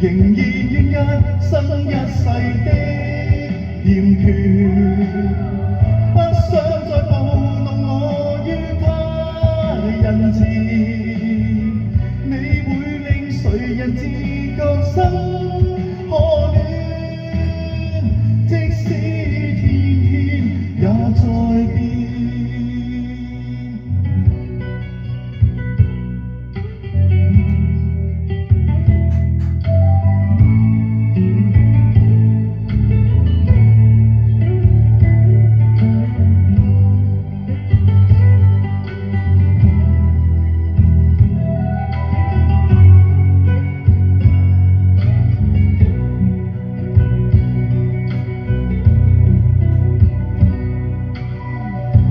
仍然願一生一世的欠缺，不想再暴怒我於他人前，你會令誰人自覺生可戀，即使天也在變。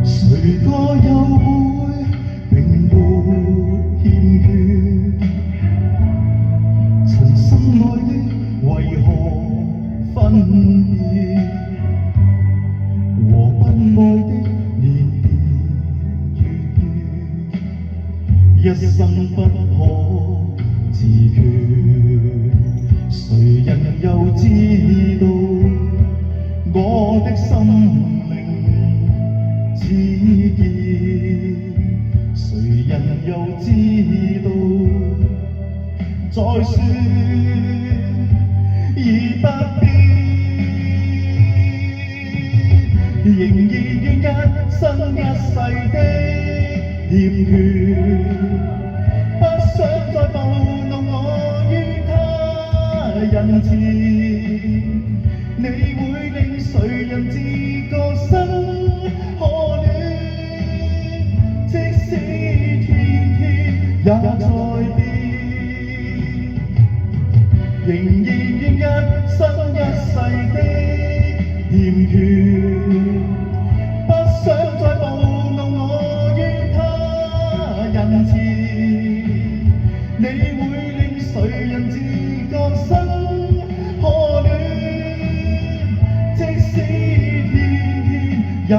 誰個又會並沒欠缺？曾深愛的為何分別？和不愛的年年月月，一生不可自決。誰人又知道我的心？知結，誰人又知道？再說已不必，仍然願一生一世的欠缺，不想再暴怒我於他人前，你會令誰人自覺生可戀，即使天也在變，仍然願一生一世的欠缺，不想再暴怒我於他人前，你會令誰人自覺生可戀，即使天也在